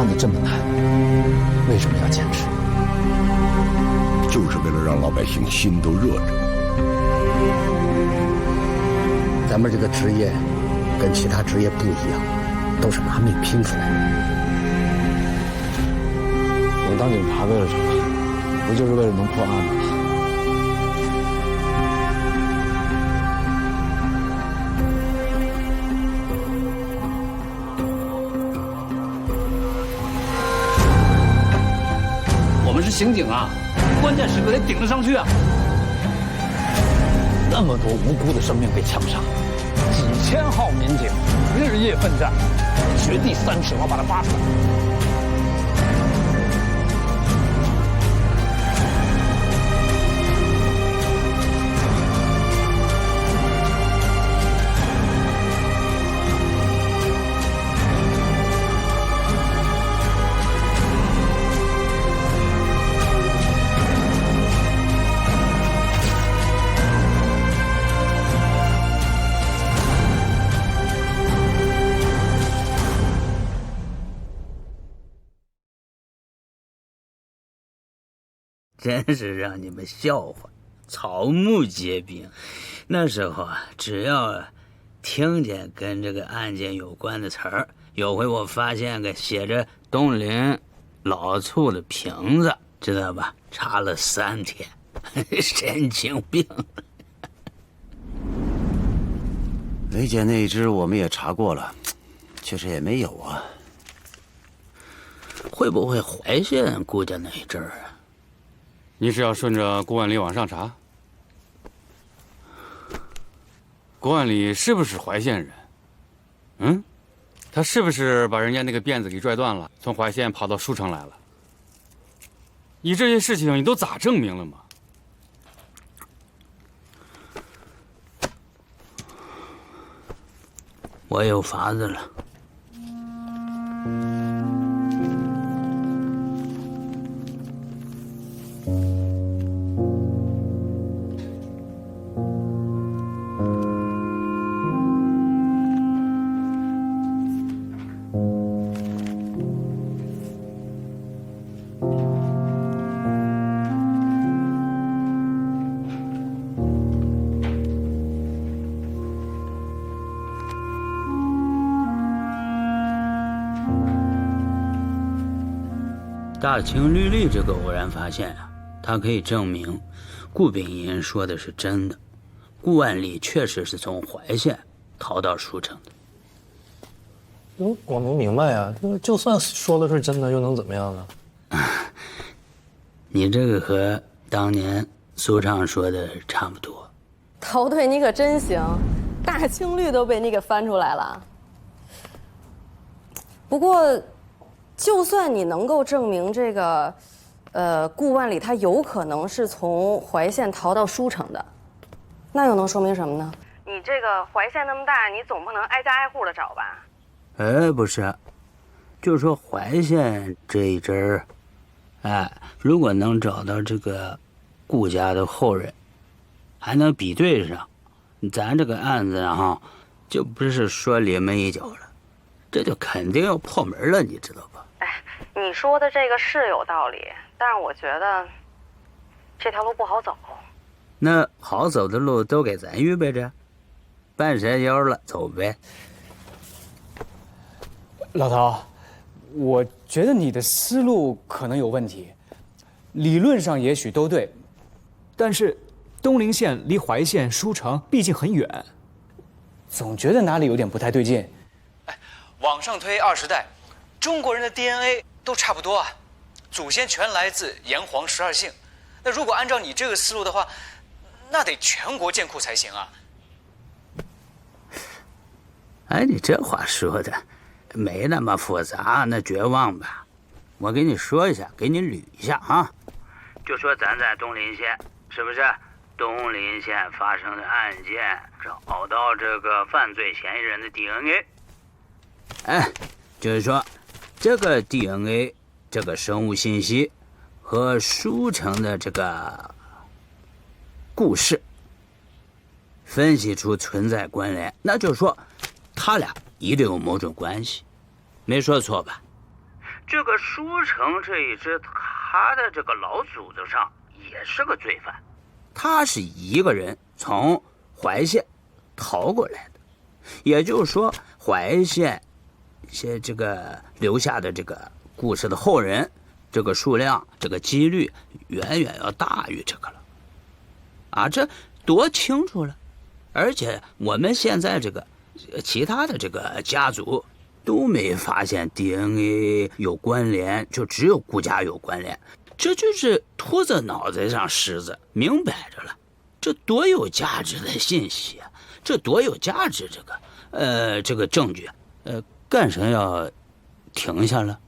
案子这么难，为什么要坚持？就是为了让老百姓心都热着。咱们这个职业跟其他职业不一样，都是拿命拼出来的。我当警察为了什么？不就是为了能破案吗？我们是刑警啊，关键时刻得顶得上去啊！那么多无辜的生命被枪杀，几千号民警日夜奋战，掘地3尺，我把它挖出来。真是让你们笑话，草木皆兵。那时候啊，只要听见跟这个案件有关的词儿，有回我发现个写着东林老醋的瓶子，知道吧？查了3天，神经病。雷姐那一支我们也查过了，确实也没有啊。会不会怀县顾家那一阵儿啊？你是要顺着顾万里往上查？顾万里是不是怀县人？嗯，他是不是把人家那个辫子给拽断了，从怀县跑到舒城来了？你这些事情你都咋证明了吗？我有法子了。大清律例这个偶然发现啊，它可以证明顾秉银说的是真的，顾万里确实是从怀县逃到舒城的。我没明白呀，就算说的是真的，又能怎么样呢？你这个和当年苏畅说的差不多。头队你可真行，大清律都被你给翻出来了。不过，就算你能够证明这个，顾万里他有可能是从怀县逃到舒城的，那又能说明什么呢？你这个怀县那么大，你总不能挨家挨户的找吧？不是，就说怀县这一支儿，如果能找到这个顾家的后人，还能比对上，咱这个案子哈，就不是说临门一脚了，这就肯定要破门了，你知道吧？你说的这个是有道理，但是我觉得这条路不好走。那好走的路都给咱预备着，半山腰了，走呗。老陶，我觉得你的思路可能有问题，理论上也许都对，但是东陵县离怀县、舒城毕竟很远，总觉得哪里有点不太对劲。往上推20代，中国人的 DNA 都差不多啊，祖先全来自炎黄12姓。那如果按照你这个思路的话，那得全国建库才行啊。你这话说的没那么复杂，那绝望吧。我给你说一下，给你捋一下啊。就说咱在东陵县，是不是？东陵县发生的案件，找到这个犯罪嫌疑人的 DNA。就是说，这个 DNA 这个生物信息和舒城的这个故事分析出存在关联，那就是说，他俩一定有某种关系，没说错吧？这个舒成这一支，他的这个老祖宗上也是个罪犯，他是一个人从怀县逃过来的，也就是说，怀县这个留下的这个故事的后人，这个数量、这个几率远远要大于这个了。啊，这多清楚了！而且我们现在这个其他的这个家族都没发现 DNA 有关联，就只有顾家有关联，这就是秃子脑袋上虱子，明摆着了。这多有价值的信息啊！这多有价值这个证据，干什么要停下了？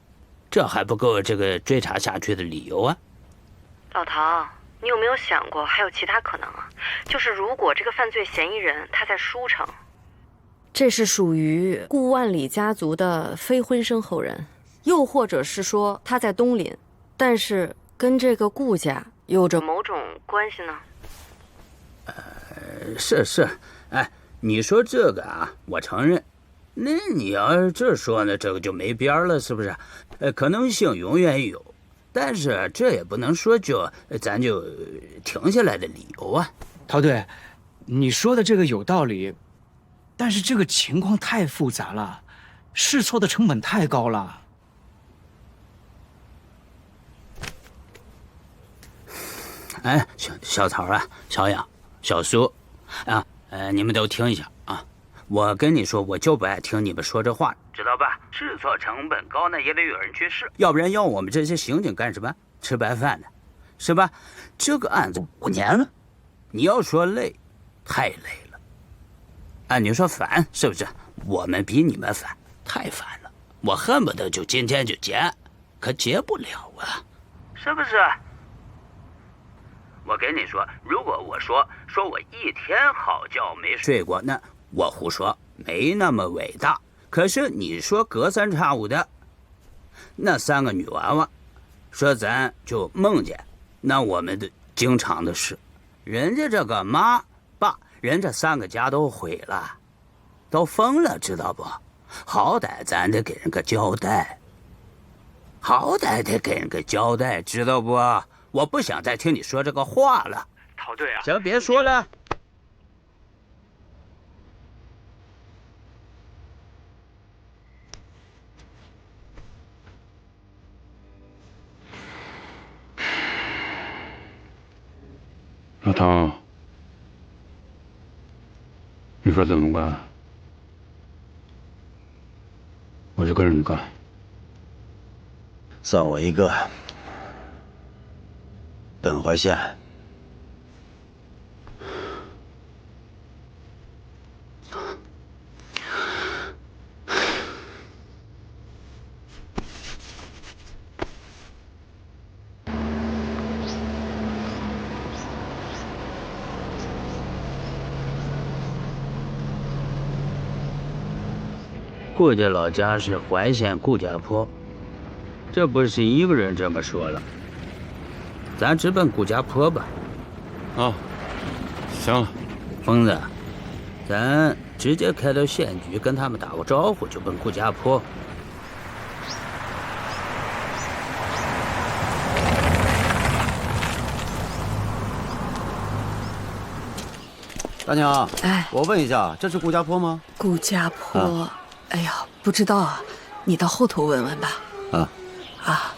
这还不够这个追查下去的理由啊！老陶，你有没有想过还有其他可能啊？就是如果这个犯罪嫌疑人他在舒城，这是属于顾万里家族的非婚生后人，又或者是说他在东林，但是跟这个顾家有着某种关系呢？是，哎，你说这个啊，我承认。那你要是这说呢，这个就没边了，是不是？可能性永远有，但是这也不能说咱就停下来的理由啊。陶队，你说的这个有道理，但是这个情况太复杂了，试错的成本太高了。哎，小曹啊，小杨、小苏啊，你们都听一下啊。我跟你说，我就不爱听你们说这话，知道吧？试错成本高，那也得有人去试，要不然要我们这些刑警干什么？吃白饭的，是吧？这个案子5年了，你要说累，太累了。啊，你说烦，是不是？我们比你们烦，太烦了。我恨不得就今天就结，可结不了啊，是不是？我跟你说，如果我说我一天好觉没睡过，那我胡说，没那么伟大。可是你说隔三差五的，那3个女娃娃，说咱就梦见，那我们的经常的事，人家这个妈爸，人家3个家都毁了，都疯了，知道不？好歹咱得给人个交代，知道不？我不想再听你说这个话了，陶队啊！行，别说了。老陶，你说怎么办？我就跟着你干。算我一个。本怀县。顾家老家是怀县顾家坡，这不是一个人这么说了。咱直奔顾家坡吧。啊，行了，疯子，咱直接开到县局跟他们打个招呼，就奔顾家坡。大娘，哎，我问一下，这是顾家坡吗？顾家坡，哎呀，不知道啊，你到后头问问吧。啊，啊。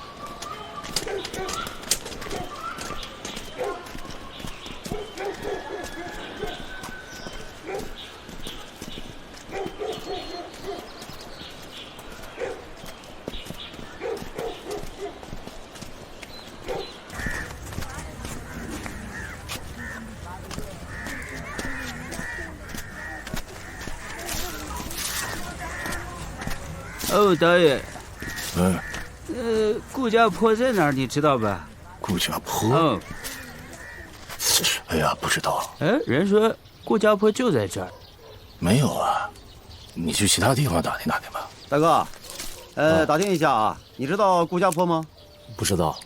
哦，导演，顾家坡在哪儿？你知道吧？顾家坡？哦，哎呀，不知道。哎，人说顾家坡就在这儿。没有啊，你去其他地方打听打听吧。大哥，打听一下啊，你知道顾家坡吗？不知道。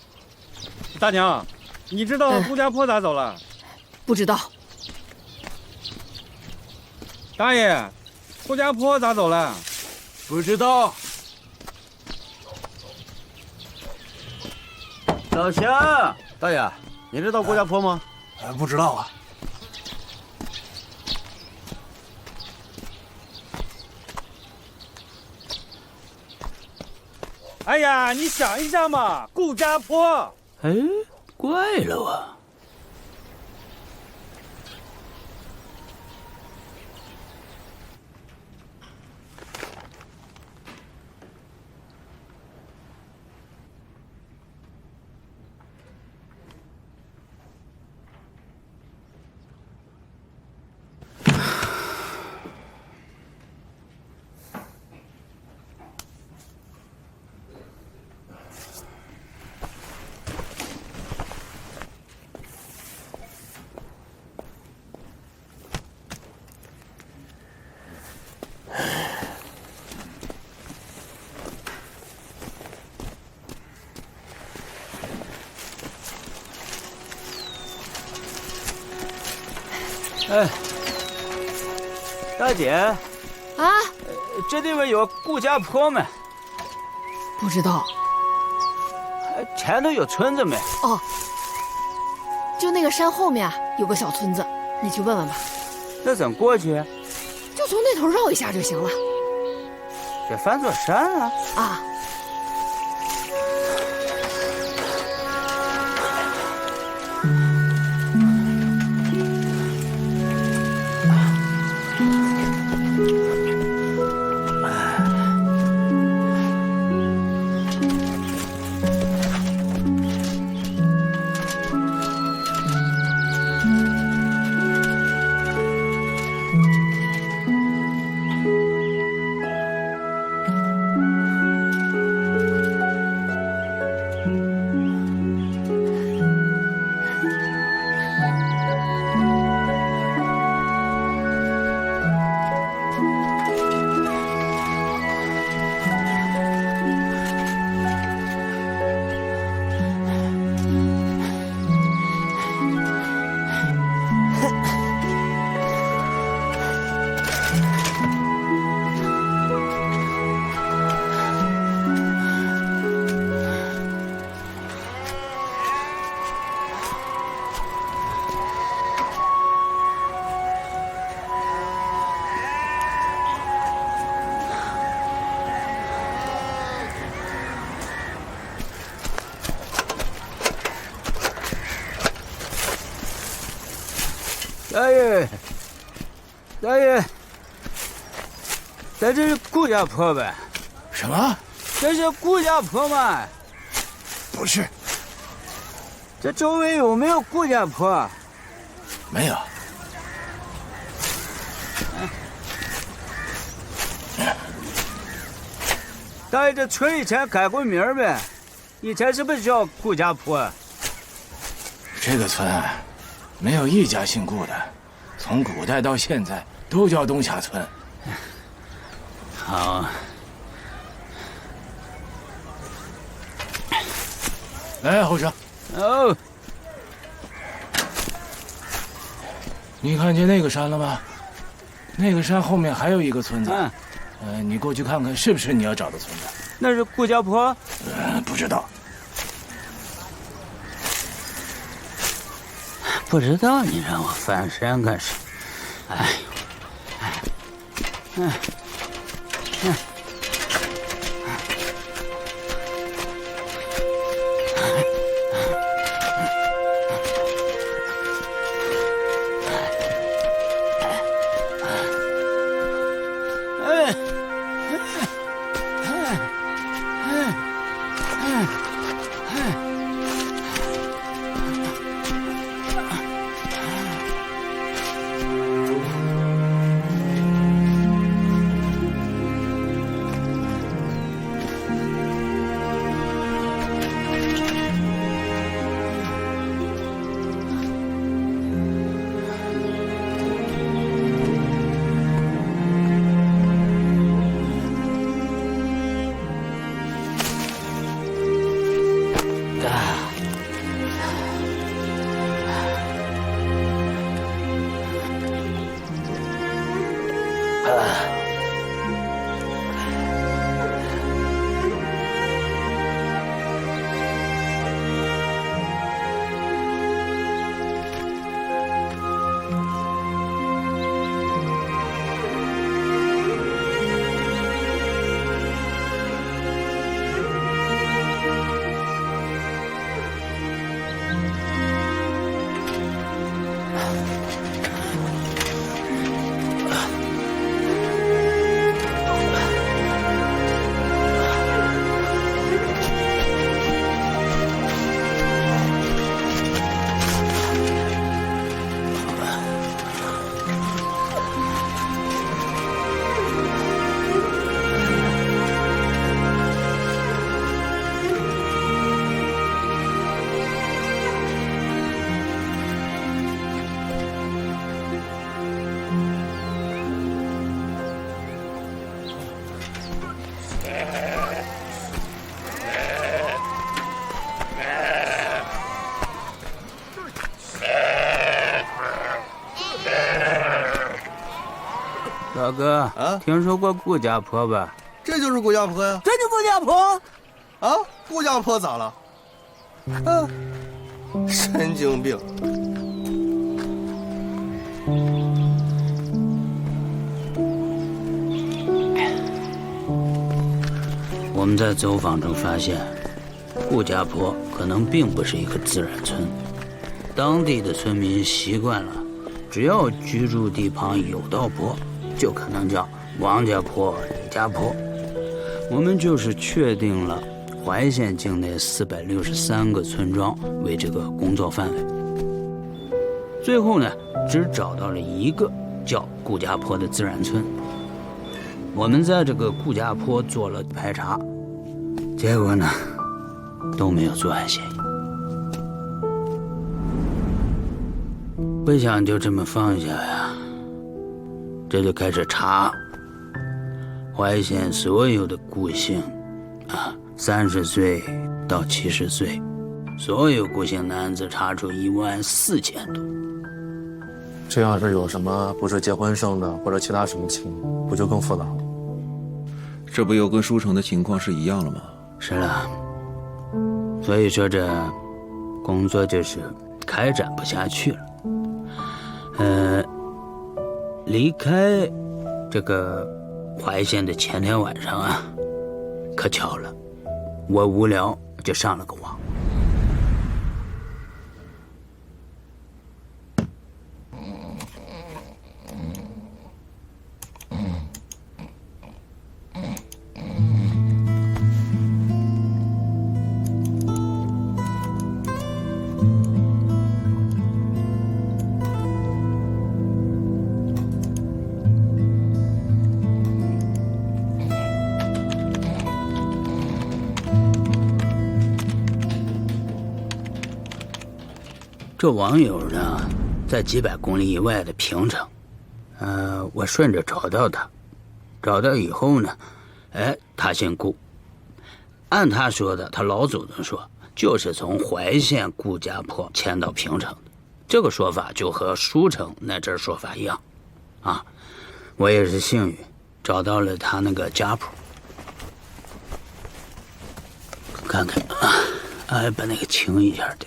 大娘，你知道顾家坡咋走了？不知道。大爷，顾家坡咋走了？不知道。老乡，大爷，你知道顾家坡吗？不知道啊。哎呀，你想一下嘛，顾家坡。哎，怪了啊！哎，大姐啊，这地方有顾家坡没？不知道。前头有村子没？哦，就那个山后面有个小村子，你去问问吧。那怎么过去？就从那头绕一下就行了。这翻座山啊！啊。大爷，大爷，咱这是顾家坡呗？什么？这是顾家坡吗？不是。这周围有没有顾家坡？没有。大爷，这村以前改过名呗？以前是不是叫顾家坡？这个村啊，没有一家姓顾的，从古代到现在都叫东峡村。好。来，后生。哦。你看见那个山了吗？那个山后面还有一个村子。你过去看看，是不是你要找的村子？那是顾家坡？不知道。不知道，你让我翻山干什么？哎呦，老哥啊，听说过顾家坡吧？这就是顾家坡呀！这就顾家坡啊？顾家坡咋了？神经病！我们在走访中发现，顾家坡可能并不是一个自然村，当地的村民习惯了，只要居住地旁有道坡，就可能叫王家坡、李家坡。我们就是确定了怀县境内463个村庄为这个工作范围，最后呢，只找到了一个叫顾家坡的自然村。我们在这个顾家坡做了排查，结果呢，都没有作案嫌疑。不想就这么放下呀，这就开始查怀县所有的顾姓，30岁到70岁，所有顾姓男子查出14000多。这要是有什么不是结婚生的，或者其他什么情，不就更复杂了？这不又跟书城的情况是一样了吗？是了，所以说这工作就是开展不下去了。离开这个怀县的前天晚上啊，可巧了，我无聊就上了个网。这网友呢，在几百公里以外的平城，我顺着找到他，找到以后呢，他姓顾，按他说的，他老祖宗说，就是从怀县顾家坡迁到平城的，这个说法就和书城那阵说法一样，啊，我也是幸运找到了他那个家谱，看看啊，把那个清一下的。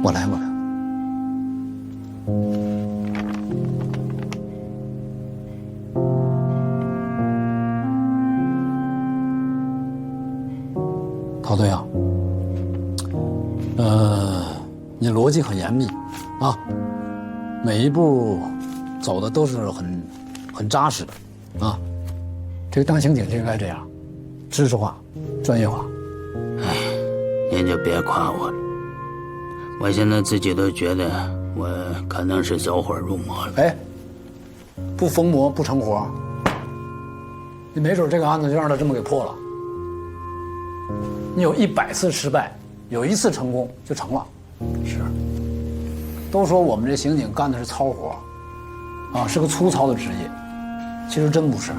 我来。陶队啊，你逻辑很严密啊，每一步走的都是很扎实的啊。这个当刑警就应该这样，知识化、专业化。哎，您就别夸我了。我现在自己都觉得我可能是走火入魔了。哎，不逢魔不成活，你没准这个案子就让他这么给破了。你有100次失败，有1次成功就成了。是。都说我们这刑警干的是糙活，啊，是个粗糙的职业，其实真不是。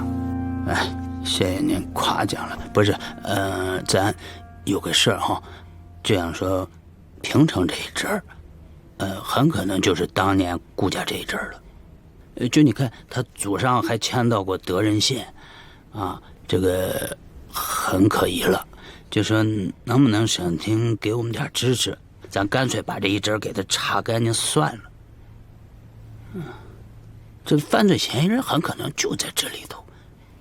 哎，谢谢您夸奖了。不是，咱有个事儿哈，这样说。平城这一阵儿，很可能就是当年顾家这一阵儿了。就你看，他祖上还迁到过德仁县，啊，这个很可疑了。就说能不能省厅给我们点支持，咱干脆把这一阵儿给他查干净算了。这犯罪嫌疑人很可能就在这里头，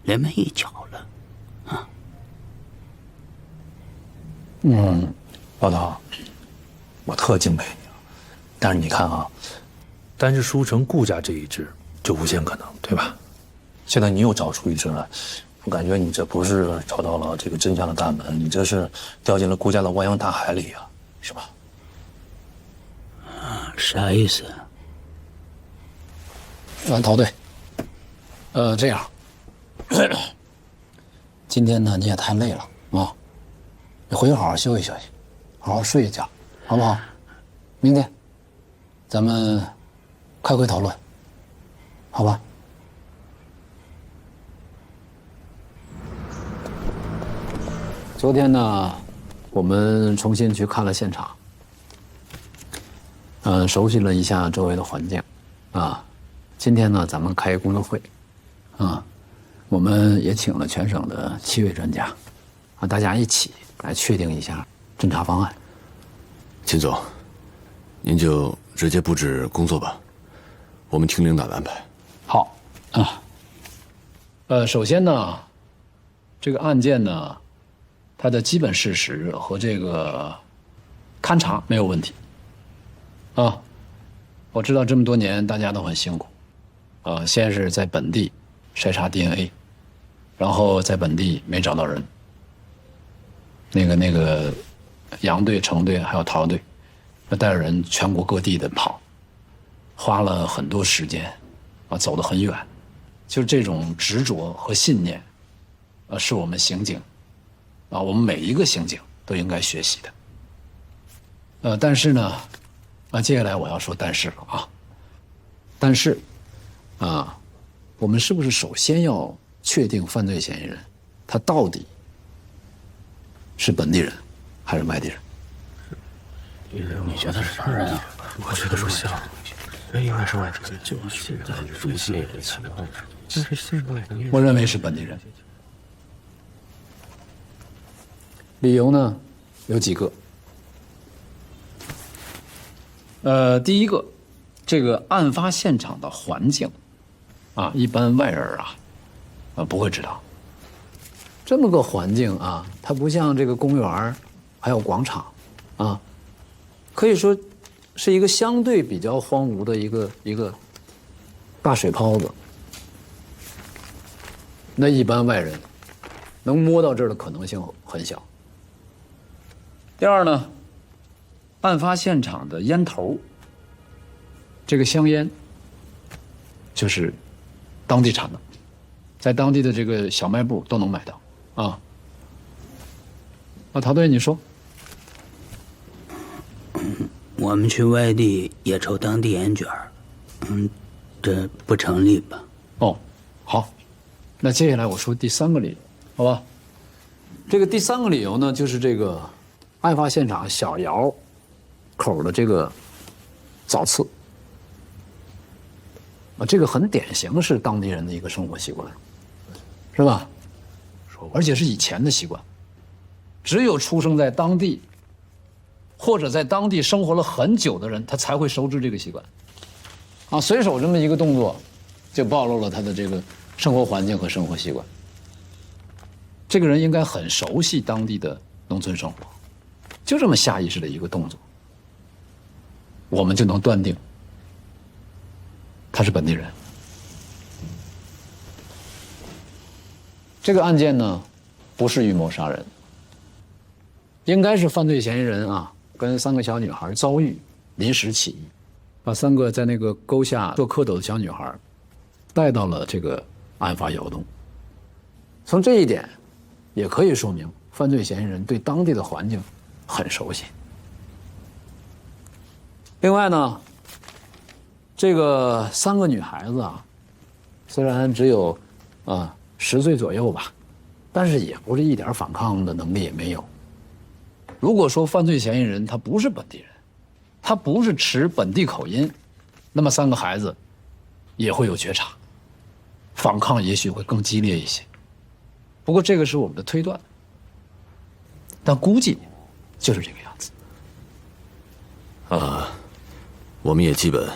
连门一脚了，啊。老陶。我特敬佩你了，但是你看啊，单是书城顾家这一支就无限可能，对吧？现在你又找出一支来，我感觉你这不是找到了这个真相的大门，你这是掉进了顾家的汪洋大海里啊，是吧？啥意思？陶队，这样，今天呢你也太累了啊，你回去好好休息休息，好好睡一觉。好不好？明天咱们开会讨论，好吧？昨天呢，我们重新去看了现场，熟悉了一下周围的环境，啊，今天呢，咱们开工作会，啊，我们也请了全省的7位专家，啊，大家一起来确定一下侦查方案。秦总，您就直接布置工作吧，我们听领导的安排。好，首先呢，这个案件呢，它的基本事实和这个勘查没有问题。啊，我知道这么多年大家都很辛苦，先是在本地筛查 DNA， 然后在本地没找到人，那个杨队、程队还有陶队，带着人全国各地的跑，花了很多时间，走得很远，就是这种执着和信念，是我们刑警，我们每一个刑警都应该学习的。但是呢，接下来我要说但是了啊，但是，我们是不是首先要确定犯罪嫌疑人他到底是本地人还是外地人？你觉得是啥人啊？我觉得不像，应该是外地人。就是现在注意的情况，但是现在我认为是本地人。理由呢有几个。第一个，这个案发现场的环境，一般外人不会知道。这么个环境它不像这个公园还有广场可以说是一个相对比较荒芜的一个大水泡子。那一般外人能摸到这儿的可能性很小。第二呢，案发现场的烟头，这个香烟就是当地产的，在当地的这个小卖部都能买到陶队，你说？我们去外地也抽当地烟卷儿，这不成立吧？好，那接下来我说第三个理由，好吧？这个第三个理由呢，就是这个案发现场小窑口的这个早刺这个很典型是当地人的一个生活习惯，是吧？而且是以前的习惯，只有出生在当地或者在当地生活了很久的人，他才会熟知这个习惯随手这么一个动作就暴露了他的这个生活环境和生活习惯。这个人应该很熟悉当地的农村生活，就这么下意识的一个动作，我们就能断定他是本地人。这个案件呢，不是预谋杀人，应该是犯罪嫌疑人跟3个小女孩遭遇，临时起意，把3个在那个沟下做蝌蚪的小女孩带到了这个案发窑洞。从这一点也可以说明犯罪嫌疑人对当地的环境很熟悉。另外呢，这个3个女孩子虽然只有10岁左右吧，但是也不是一点反抗的能力也没有。如果说犯罪嫌疑人他不是本地人，他不是持本地口音，那么3个孩子也会有觉察，反抗也许会更激烈一些。不过这个是我们的推断，但估计就是这个样子。我们也基本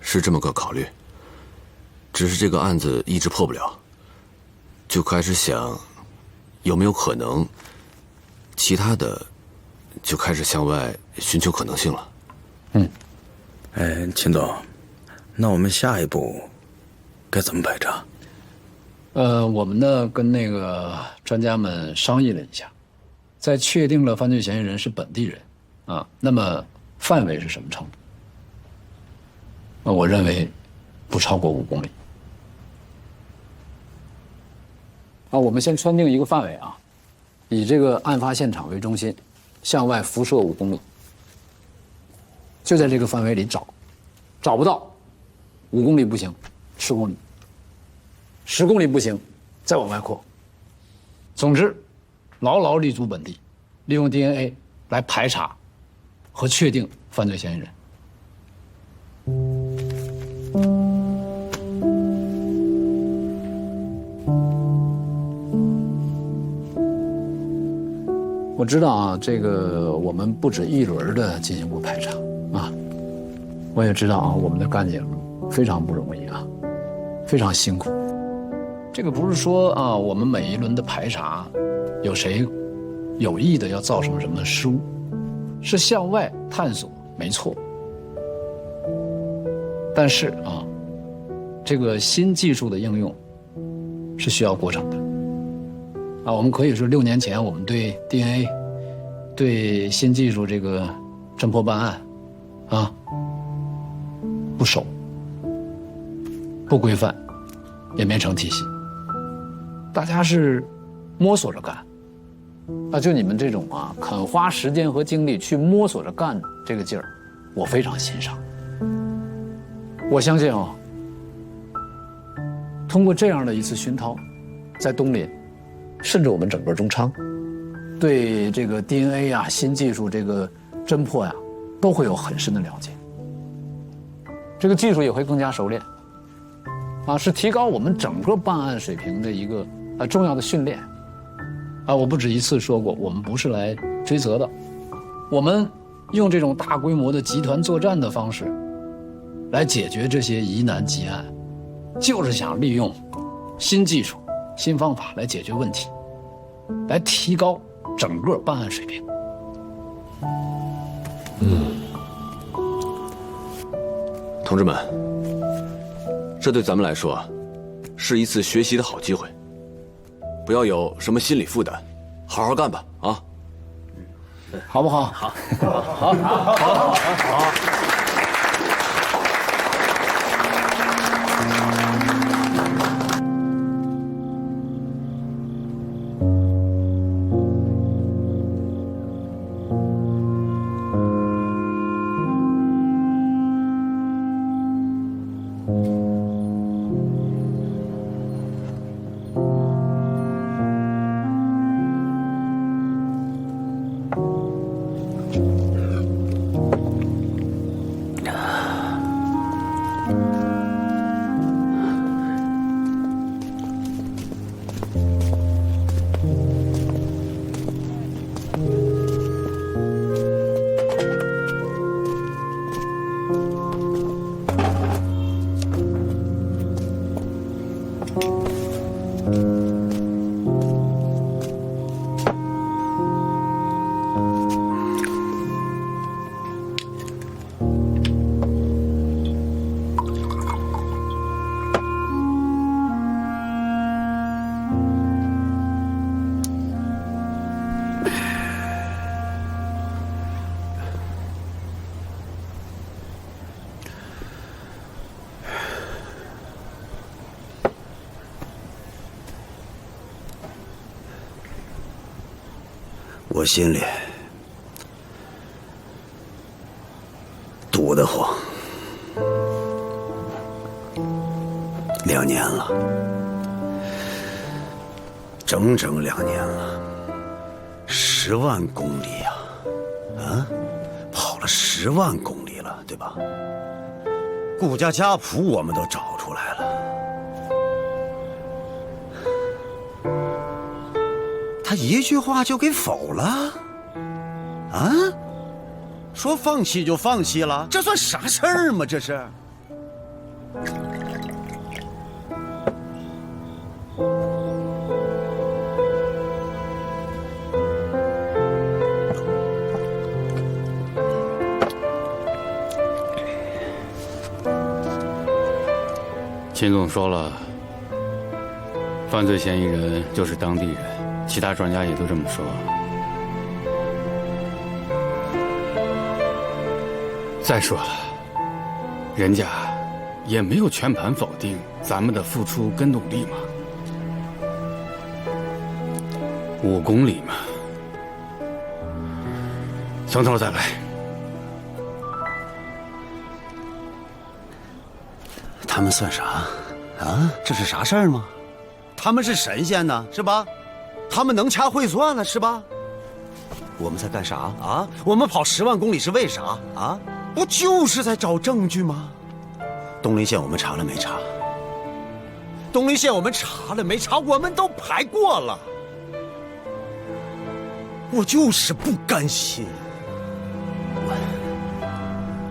是这么个考虑，只是这个案子一直破不了，就开始想有没有可能其他的，就开始向外寻求可能性了。秦总，那我们下一步该怎么排查？我们呢跟那个专家们商议了一下，在确定了犯罪嫌疑人是本地人那么范围是什么程度？我认为不超过5公里。我们先圈定一个范围以这个案发现场为中心，向外辐射5公里。就在这个范围里找，找不到，5公里不行，10公里，10公里不行，再往外扩。总之，牢牢立足本地，利用 DNA 来排查和确定犯罪嫌疑人。我知道啊，这个我们不止一轮的进行过排查啊，我也知道啊，我们的干警非常不容易啊，非常辛苦。这个不是说啊，我们每一轮的排查有谁有意的要造成什么失误，是向外探索，没错。但是啊，这个新技术的应用是需要过程的。啊，我们可以说6年前我们对 DNA、对新技术这个侦破办案，啊，不熟、不规范，也没成体系，大家是摸索着干。啊，就你们这种啊，肯花时间和精力去摸索着干这个劲儿，我非常欣赏。我相信啊，通过这样的一次熏陶，在东林，甚至我们整个中昌，对这个 DNA 啊、新技术这个侦破呀，都会有很深的了解。这个技术也会更加熟练，啊，是提高我们整个办案水平的一个重要的训练。啊，我不止一次说过，我们不是来追责的，我们用这种大规模的集团作战的方式，来解决这些疑难急案，就是想利用新技术、新方法来解决问题，来提高整个办案水平。同志们，这对咱们来说是一次学习的好机会，不要有什么心理负担，好好干吧啊！好不好？好，好，好，好。我心里堵得慌。2年了，整整2年了，10万公里呀，啊，跑了10万公里了，对吧？顾家家谱我们都找出来了。他一句话就给否了，啊？说放弃就放弃了，这算啥事儿吗？这是。秦总说了，犯罪嫌疑人就是当地人，其他专家也都这么说。再说了，人家也没有全盘否定咱们的付出跟努力嘛。5公里嘛，从头再来。他们算啥？啊，这是啥事儿吗？他们是神仙呢，是吧？他们能掐会算了，是吧？我们在干啥啊？我们跑10万公里是为啥啊？不就是在找证据吗？东陵县我们查了没查？东陵县我们查了没查？我们都排过了。我就是不甘心。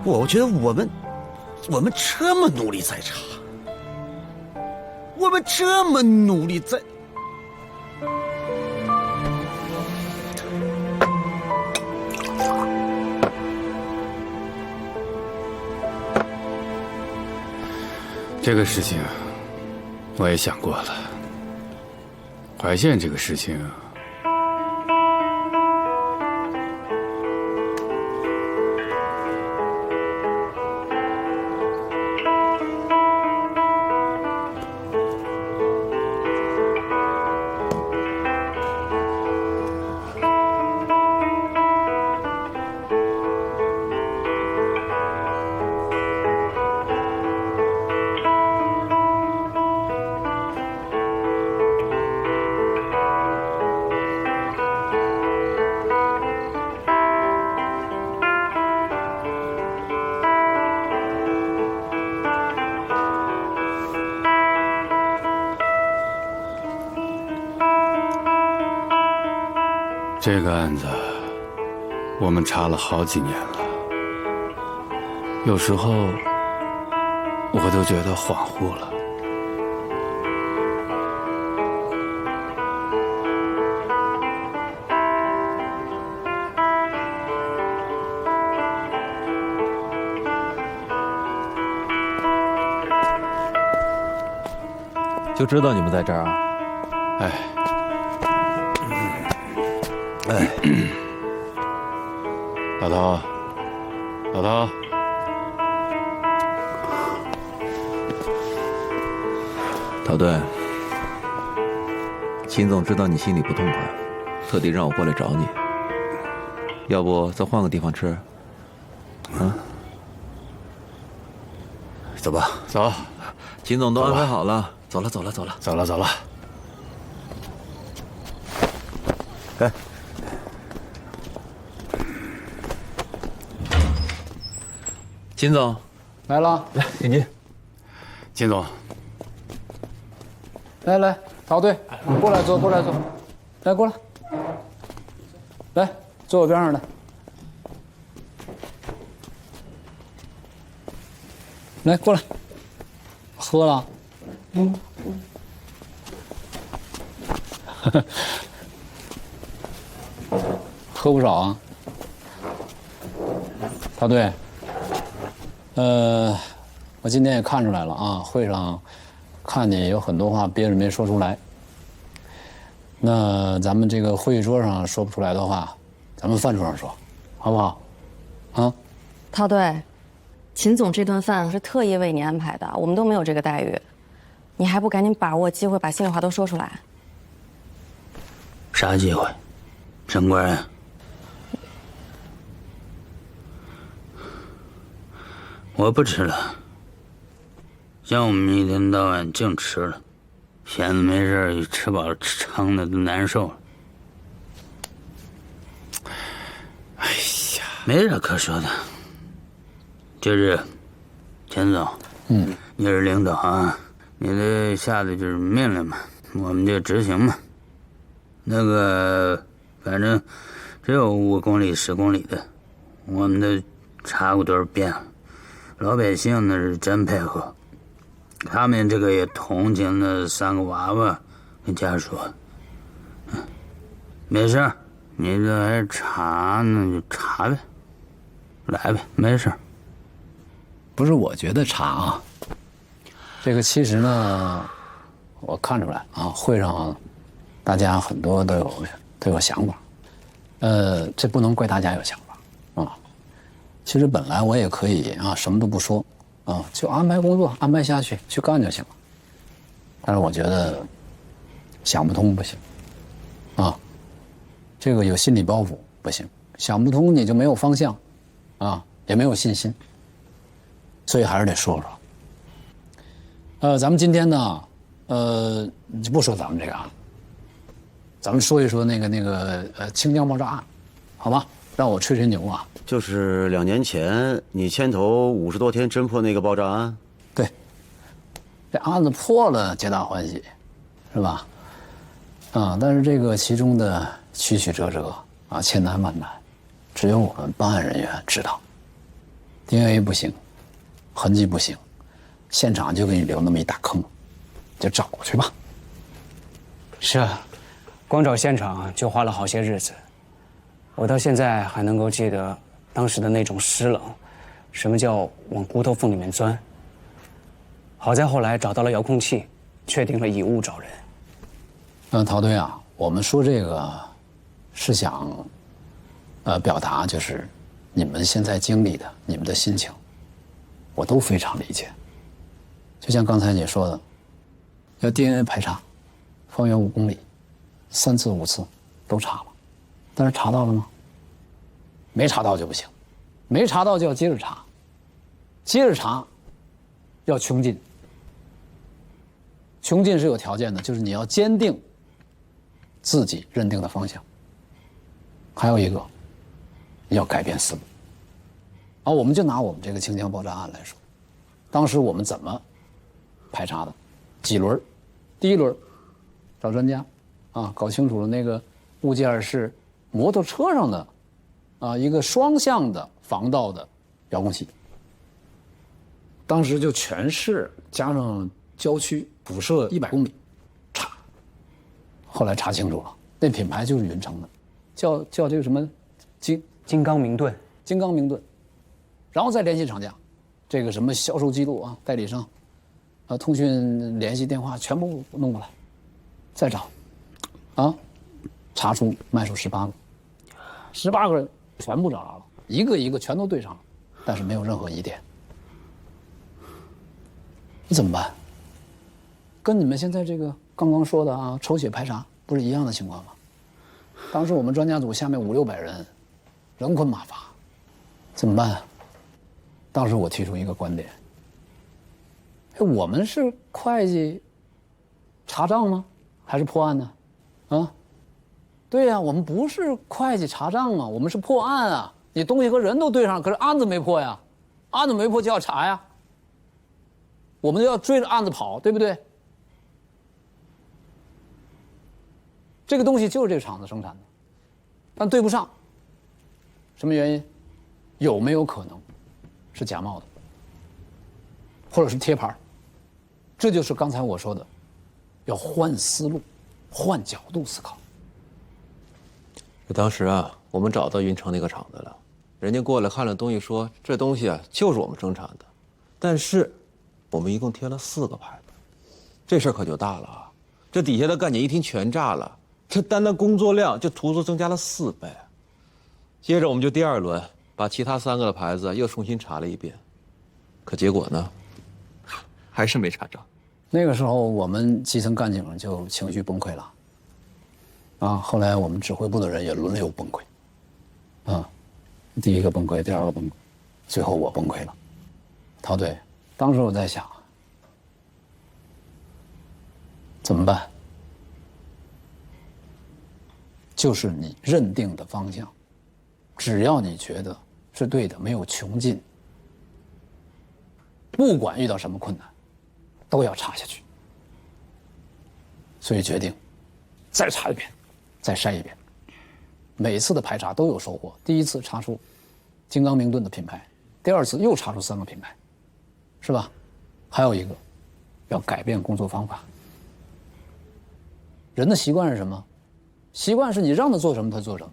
我觉得我们这么努力在查，我们这么努力在。这个事情我也想过了，怀县这个事情，这个案子我们查了好几年了，有时候我都觉得恍惚了。就知道你们在这儿啊？哎。哎，老头，老头，陶队，秦总知道你心里不痛快，特地让我过来找你。要不咱换个地方吃？啊？走吧，走。秦总都安排好了，走了，走了，走了，走了，走了。哎。秦总，来了，来给您。秦总，来，陶队，过来坐，来过来，来坐我边上来。来过来，喝了，喝不少啊，陶队。我今天也看出来了啊，会上看见有很多话憋着没说出来。那咱们这个会议桌上说不出来的话，咱们饭桌上说，好不好？啊，陶队，秦总这顿饭是特意为你安排的，我们都没有这个待遇，你还不赶紧把握机会把心里话都说出来？啥机会？升官呀？我不吃了，像我们一天到晚净吃了，闲着没事吃饱撑的都难受了。哎呀，没啥可说的，就是钱总，你是领导啊，你的下的就是命令嘛，我们就执行嘛。那个，反正只有5公里、10公里的，我们都查过多少遍了。老百姓那是真配合，他们这个也同情那3个娃娃跟家属。没事，你这还查呢，就查呗，来呗，没事。不是我觉得查啊，这个其实呢，我看出来啊，会上大家很多都有想法，这不能怪大家有想法啊。其实本来我也可以啊，什么都不说啊，就安排工作安排下去去干就行了。但是我觉得想不通不行啊，这个有心理包袱不行，想不通你就没有方向啊，也没有信心，所以还是得说说。咱们今天呢，就不说咱们这个啊，咱们说一说那个清江爆炸案，好吗？让我吹吹牛啊。就是2年前你牵头50多天侦破那个爆炸案。对，这案子破了，皆大欢喜，是吧？啊，但是这个其中的曲曲折折啊，千难万难，只有我们办案人员知道。DNA 不行，痕迹不行，现场就给你留那么一大坑，就找去吧。是啊，光找现场就花了好些日子，我到现在还能够记得当时的那种湿冷，什么叫往骨头缝里面钻。好在后来找到了遥控器，确定了以物找人。陶队啊，我们说这个是想，表达就是你们现在经历的，你们的心情，我都非常理解。就像刚才你说的，要 DNA 排查，方圆5公里，3次5次都查了，但是查到了吗？没查到就不行，没查到就要接着查，接着查，要穷尽。穷尽是有条件的，就是你要坚定自己认定的方向。还有一个，要改变思路。我们就拿我们这个清江爆炸案来说，当时我们怎么排查的？几轮？第一轮找专家，搞清楚了那个物件是摩托车上的，一个双向的防盗的遥控器。当时就全市加上郊区辐射100公里，查。后来查清楚了，那品牌就是云城的，叫这个什么金刚明盾，金刚明盾，然后再联系厂家，这个什么销售记录啊、代理商，通讯联系电话全部弄过来，再找，查出卖出18个，18个人全部找着了，一个一个全都对上了，但是没有任何疑点。你怎么办？跟你们现在这个刚刚说的抽血排查不是一样的情况吗？当时我们专家组下面500-600人，人困马乏，怎么办？当时我提出一个观点：我们是会计查账吗？还是破案呢？对呀，我们不是会计查账啊，我们是破案啊！你东西和人都对上，可是案子没破呀，案子没破就要查呀，我们就要追着案子跑，对不对？这个东西就是这个厂子生产的，但对不上，什么原因？有没有可能是假冒的，或者是贴牌？这就是刚才我说的，要换思路，换角度思考。当时我们找到云城那个厂子了，人家过来看了东西，说这东西就是我们生产的，但是我们一共贴了4个牌子，这事儿可就大了啊！这底下的干警一听全炸了，这单的工作量就足足增加了4倍。接着我们就第2轮把其他3个的牌子又重新查了一遍，可结果呢，还是没查着。那个时候我们基层干警就情绪崩溃了，后来我们指挥部的人也轮流崩溃，第一个崩溃，第2个崩溃，最后我崩溃了。陶队，当时我在想，怎么办？就是你认定的方向，只要你觉得是对的，没有穷尽，不管遇到什么困难，都要查下去。所以决定再查一遍，再筛一遍。每次的排查都有收获。第一次查出金刚明盾的品牌，第2次又查出3个品牌，是吧？还有一个，要改变工作方法。人的习惯是什么？习惯是你让他做什么他做什么，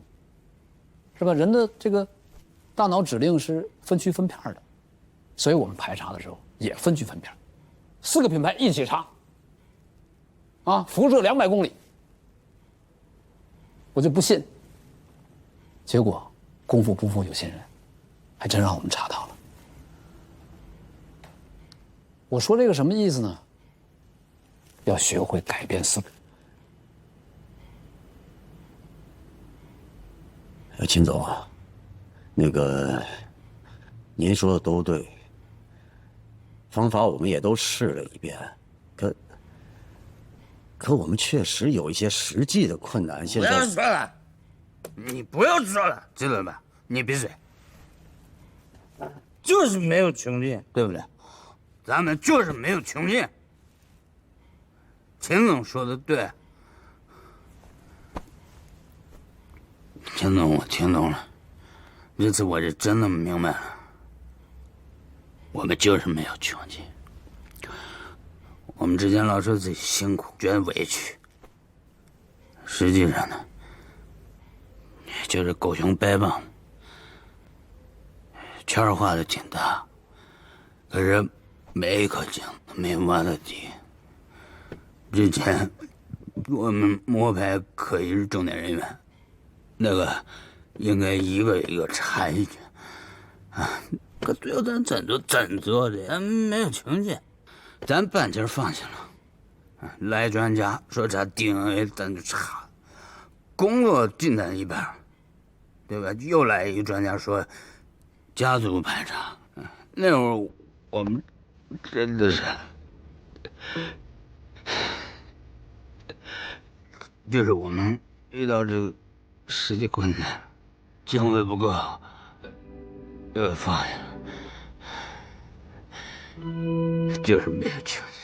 是吧？人的这个大脑指令是分区分片的，所以我们排查的时候也分区分片，4个品牌一起查，辐射200公里，我就不信。结果功夫不负有心人，还真让我们查到了。我说这个什么意思呢？要学会改变思路。秦总啊，那个您说的都对，方法我们也都试了一遍，可我们确实有一些实际的困难。现在不要说了，你不要说了，知道吧？你闭嘴。就是没有穷尽，对不对？咱们就是没有穷尽。秦总说的对，秦总，我听懂了，这次我是真的明白了，我们就是没有穷尽。我们之前老说自己辛苦，觉得委屈，实际上呢，就是狗熊掰棒，圈儿画的挺大，可是每一颗井都没挖到底。之前我们摸排可疑重点人员，那个应该一个一个查进去啊。可最后咱怎做的？咱没有穷尽，咱半截放下了。来专家说查 DNA， 咱就查，工作进展一半，对吧？又来一个专家说家族排查，那会儿我们真的是，就是我们遇到这个实际困难，经费不够，又放下了，就是没有穷尽。